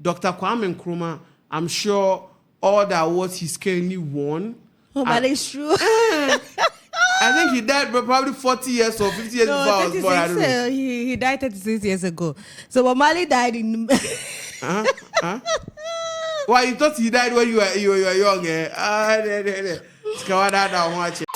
Dr. Kwame Nkrumah, I'm sure all the awards he's currently won. Oh, but it's true. I think he died probably 40 years or 50 years before I was born. I don't know. He died 36 years ago. So Bob Marley died in... Why, you thought he died when you were young? Watch it.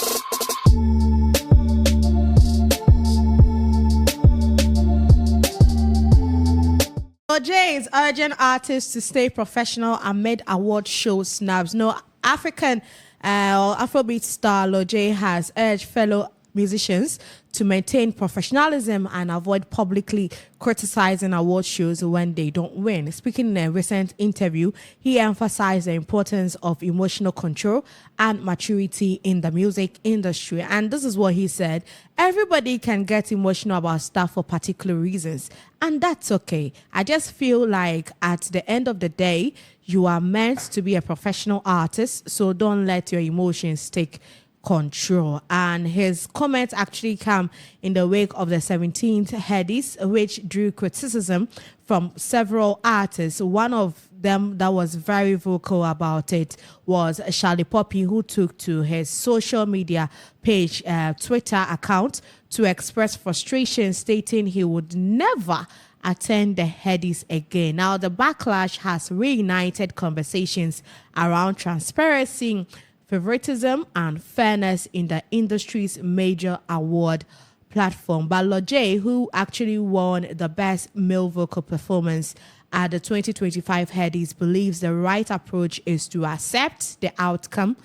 Lojay is urging artists to stay professional amid award show snubs. No, African or Afrobeats star Lojay has urged fellow musicians to maintain professionalism and avoid publicly criticizing award shows when they don't win. Speaking in a recent interview, he emphasized the importance of emotional control and maturity in the music industry. And this is what he said: everybody can get emotional about stuff for particular reasons, and that's okay. I just feel like at the end of the day, you are meant to be a professional artist, so don't let your emotions take control. And his comments actually come in the wake of the 17th Headies, which drew criticism from several artists. One of them that was very vocal about it was Charlie Poppy, who took to his social media page, Twitter account, to express frustration, stating he would never attend the Headies again. Now, the backlash has reignited conversations around transparency, favoritism, and fairness in the industry's major award platform. But Lojay, who actually won the Best Male Vocal Performance at the 2025 Headies, believes the right approach is to accept the outcome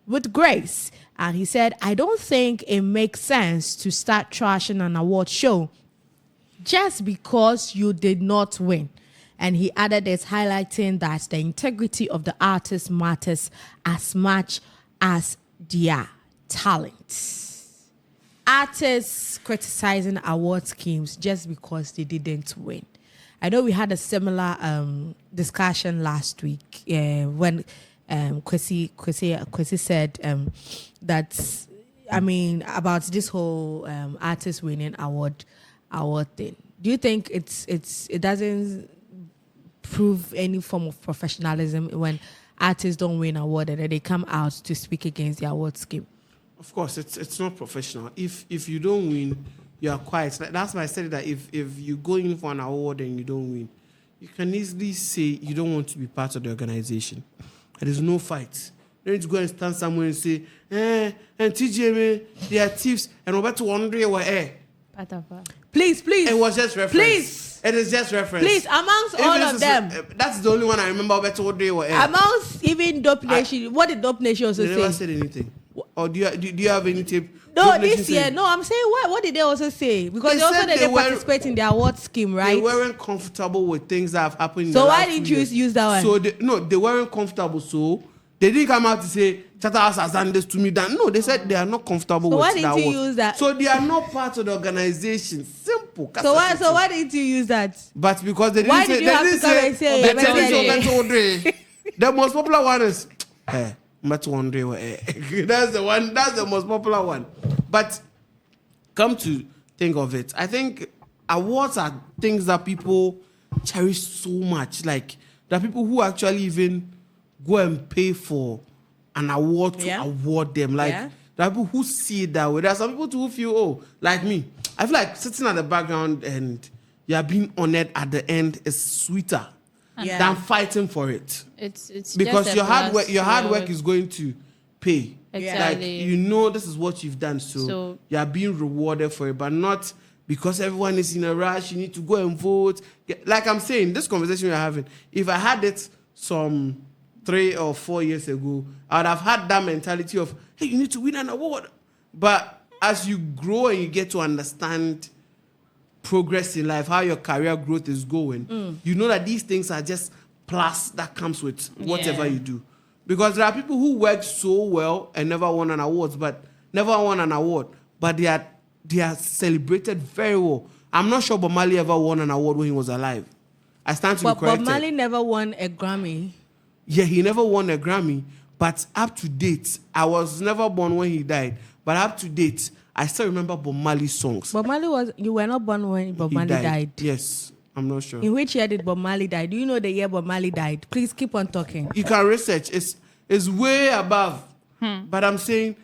with grace. And he said, I don't think it makes sense to start trashing an award show just because you did not win. And he added this, highlighting that the integrity of the artist matters as much as their talent. Artists criticizing award schemes just because they didn't win. I know we had a similar discussion last week when Kwesi said that, I mean, about this whole artist winning award thing. Do you think it doesn't prove any form of professionalism when artists don't win award and then they come out to speak against the award scheme? Of course, it's not professional. If you don't win, you are quiet. That's why I said that if you go in for an award and you don't win, you can easily say you don't want to be part of the organization. There is no fight. You need to go and stand somewhere and say, and TGM, they are thieves, and Roberto Andre were Please. It was just reference. Please. It is just reference. Please, amongst all of them. That's the only one I remember Roberto Andre were amongst even Dope Nation. What did Dope Nation also say? They never said anything. Or do you have any tape? No, this year. No, I'm saying what did they also say? Because they also didn't participate in the award scheme, right? They weren't comfortable with things that have happened. So why didn't you use that one? So they weren't comfortable. So they didn't come out to say Charter House has done this to me. No, they said they are not comfortable with that. So why didn't you use that? So they are not part of the organization. Simple. So why didn't you use that? But because they didn't why did you have to come and say the most popular one is that's the one. That's the most popular one. But come to think of it, I think awards are things that people cherish so much. Like there are people who actually even go and pay for an award to award them. Like there are people who see it that way. There are some people too who feel, like me. I feel like sitting at the background and you're being honored at the end is sweeter than fighting for it. It's because your hard work is going to pay. Exactly. Like this is what you've done, so you are being rewarded for it, but not because everyone is in a rush. You need to go and vote. Like I'm saying, this conversation we're having, if I had it some 3 or 4 years ago, I would have had that mentality of, hey, you need to win an award. But as you grow and you get to understand progress in life, how your career growth is going, you know that these things are just plus that comes with whatever you do. Because there are people who work so well and never won an award, but they are celebrated very well. I'm not sure Bob Marley ever won an award when he was alive. I stand to be corrected. Bob Marley never won a Grammy. Yeah, he never won a Grammy, but up to date, I was never born when he died, but up to date, I still remember Bob Marley's songs. You were not born when Bob Marley died. Yes. I'm not sure. In which year did Bob Marley die? Do you know the year Bob Marley died? Please keep on talking. You can research. It's way above. But I'm saying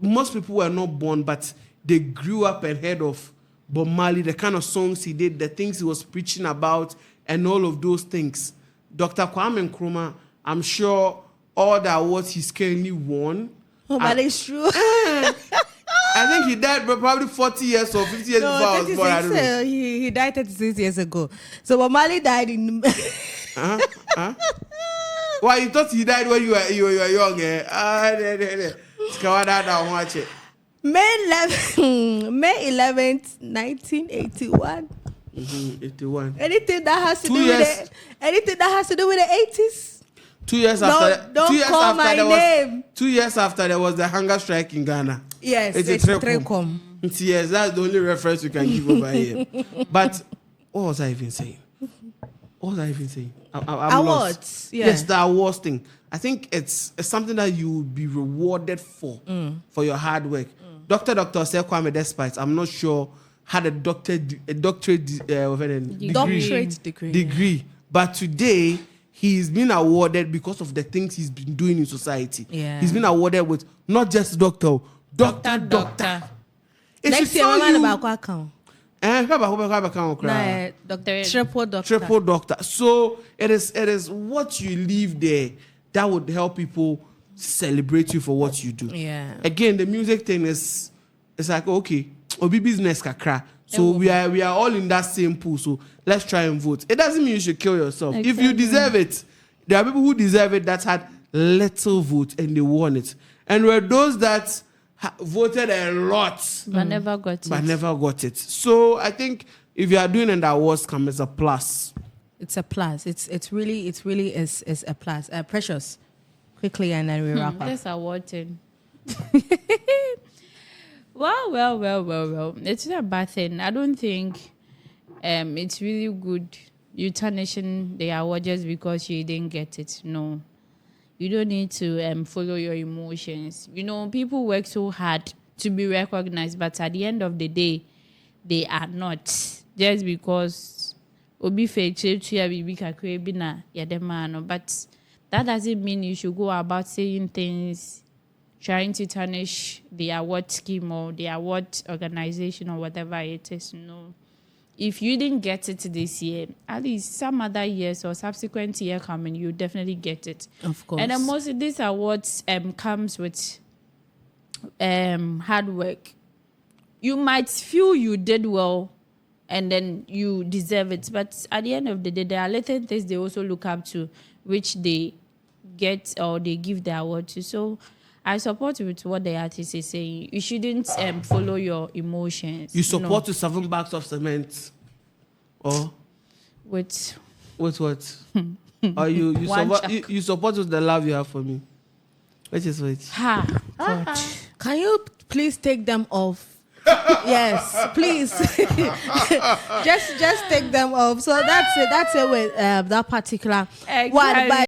most people were not born, but they grew up and heard of Bob Marley, the kind of songs he did, the things he was preaching about, and all of those things. Dr. Kwame Nkrumah, I'm sure all the awards he's currently won. Oh, but it's true. I think he died probably 40 years or 50 years before I was born. I don't know. He died 36 years ago. So Bob Marley died in... Why, you thought he died when you were young? Watch it. May 11th, 1981. 81. Anything that has to 2 do years. with it. Anything that has to do with the 80s. 2 years after. Don't 2 years call after my there name. Was, 2 years after there was the hunger strike in Ghana. Yes, it's Trecom. Yes, that's the only reference you can give over here. But what was I even saying? I'm Awards. Lost. Yeah. Yes, the awards thing. I think it's something that you will be rewarded for your hard work. Dr. Kwame Despite, I'm not sure, had a doctorate degree. But today, he's been awarded because of the things he's been doing in society. Yeah. He's been awarded with not just doctor. Next year, I'm about what count? Triple doctor. So it is what you leave there that would help people celebrate you for what you do. Yeah. Again, the music thing is like, okay, obi business kakra. So we are all in that same pool. So let's try and vote. It doesn't mean you should kill yourself. Exactly. If you deserve it, there are people who deserve it that had little vote and they won it. And were those that voted a lot but never got it. So I think if you are doing an awards come, it's a plus. It's a plus. It's really is a plus. Precious. Quickly and then we wrap up. That's awarding. Well. It's not a bad thing. I don't think it's really good you tarnishing the award just because you didn't get it. No. You don't need to follow your emotions. You know, people work so hard to be recognized, but at the end of the day, they are not. Just because obi but that doesn't mean you should go about saying things, trying to tarnish the award scheme or the award organization or whatever it is. No. If you didn't get it this year, at least some other years or subsequent year coming, you definitely get it. Of course. And most of these awards comes with hard work. You might feel you did well and then you deserve it. But at the end of the day, there are little things they also look up to, which they get or they give the award to. So I support with what the artist is saying. You shouldn't follow your emotions. You support with 7 bags of cement, or with what? Or you support with the love you have for me. Which is which? God. Can you please take them off? Yes, please. just take them off. So that's it with that particular one. But